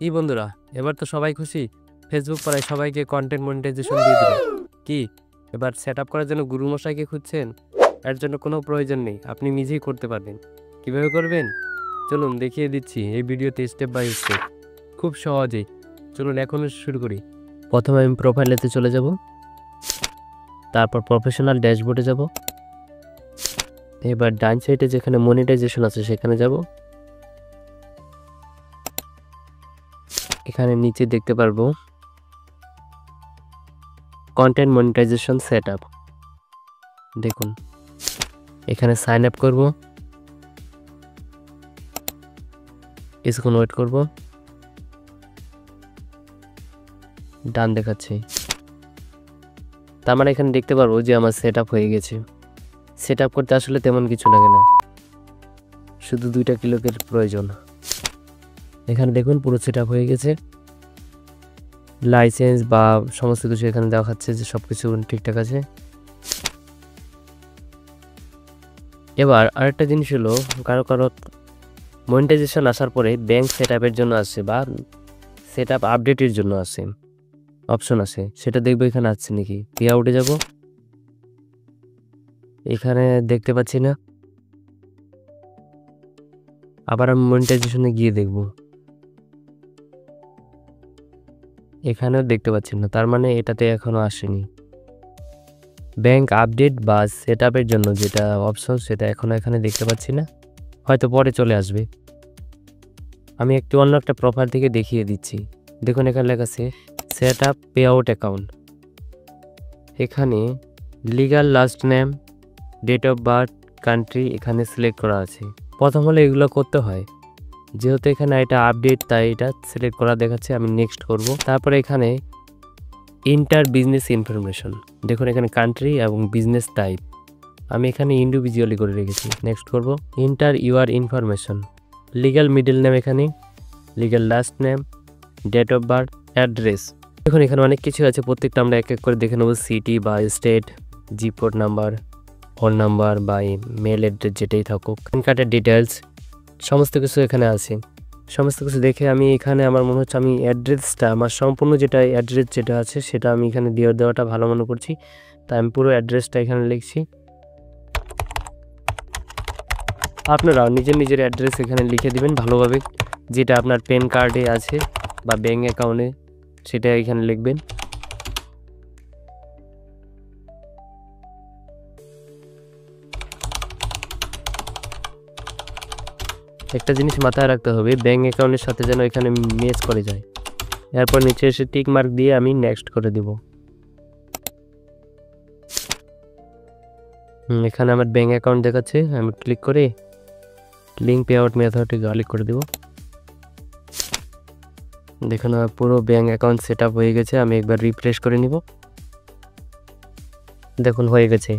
কি বন্ধুরা, এবার তো সবাই খুশি। ফেসবুক পাড়ায় সবাইকে কন্টেন্ট মনিটাইজেশন দিয়ে দিল। কি এবার সেট আপ করার জন্য গুরু মশাইকে খুঁজছেন? এর জন্য কোনো প্রয়োজন নেই, আপনি নিজেই করতে পারবেন। কিভাবে করবেন চলুন দেখিয়ে দিচ্ছি এই ভিডিওতে স্টেপ বাই স্টেপ, খুব সহজেই। চলুন এখন শুরু করি। প্রথমে আমি প্রোফাইলেতে চলে যাব, তারপর প্রফেশনাল ড্যাশবোর্ডে যাব। এবার ডান সাইডে যেখানে মনিটাইজেশন আছে সেখানে যাব। এখানে নিচে দেখতে পারবো কন্টেন্ট মনিটাইজেশন সেটআপ। দেখুন এখানে সাইন আপ করব, কিছুক্ষণ ওয়েট করব। ডান দেখাচ্ছে, তার মানে এখানে দেখতে পারবো যে আমার সেট আপ হয়ে গেছে। সেট আপ করতে আসলে তেমন কিছু লাগে না, শুধু 2টা ক্লিকের প্রয়োজন। এখানে দেখুন পুরো সেট আপ হয়ে গেছে। লাইসেন্স বা সমস্ত কিছু এখানে দেখাচ্ছে যে সব কিছু ঠিকঠাক আছে। এবার আরেকটা জিনিস হলো, কারো কারো মনিটাইজেশন আসার পরে ব্যাংক সেট আপের জন্য আসে বা সেট আপ আপডেটের জন্য আসে অপশন আছে, সেটা দেখবো এখানে আসছে নাকি। পে আউটে যাব, এখানে দেখতে পাচ্ছি না। আবার আমি মনিটাইজেশনে গিয়ে দেখব, এখানেও দেখতে পাচ্ছি না, তার মানে এটাতে এখনো আসেনি। ব্যাংক আপডেট বা সেট আপের জন্য যেটা অপশন সেটা এখানে দেখতে পাচ্ছি না, হয়তো পরে চলে আসবে। আমি একটু অন্য একটা প্রোফাইল থেকে দেখিয়ে দিচ্ছি। দেখুন এখানে লেখা আছে set up pay out account. এখানে legal last name, date of birth, country এখানে সিলেক্ট করা আছে। প্রথম হলে এগুলো করতে হয়, যেহেতু এখানে এটা আপডেট তাই এটা সিলেক্ট করা দেখাচ্ছে। আমি নেক্সট করব। তারপরে এখানে ইন্টার বিজনেস ইনফরমেশন, দেখুন এখানে কান্ট্রি এবং বিজনেস টাইপ আমি এখানে ইন্ডিভিজুয়ালি করে রেখেছি। নেক্সট করব। Enter your information, legal middle name, এখানে legal last name, date of birth, address. দেখুন এখানে অনেক কিছু আছে, প্রত্যেকটা আমরা এক এক করে দেখে নেব। সিটি বা স্টেট, জিপোর্ট নাম্বার, ফোন নাম্বার বা মেল অ্যাড্রেস যেটাই থাকুক, প্যান কার্ডের ডিটেলস, সমস্ত কিছু এখানে আছে। সমস্ত কিছু দেখে আমি এখানে আমার মনে হচ্ছে আমি অ্যাড্রেসটা আমার সম্পূর্ণ যেটা অ্যাড্রেস যেটা আছে সেটা আমি এখানে দেওয়াটা ভালো মনে করছি, তাই আমি পুরো অ্যাড্রেসটা এখানে লিখছি। আপনারাও নিজের নিজের অ্যাড্রেস এখানে লিখে দিবেন ভালোভাবে, যেটা আপনার প্যান কার্ডে আছে বা ব্যাঙ্ক অ্যাকাউন্টে সেটা এখানে লিখবেন। একটা জিনিস মাথায় রাখতে হবে, ব্যাঙ্ক অ্যাকাউন্টের সাথে যেন এখানে ম্যাচ করে যায়। এরপর নিচে এসে টিক মার্ক দিয়ে আমি নেক্সট করে দেব। এখানে আমার ব্যাঙ্ক অ্যাকাউন্ট দেখাচ্ছে, আমি ক্লিক করে লিঙ্ক পে আউট মেথডে ক্লিক করে দেব। দেখুন আমার পুরো ব্যাঙ্ক অ্যাকাউন্ট সেট আপ হয়ে গেছে। আমি একবার রিফ্রেশ করে নিব, দেখুন হয়ে গেছে।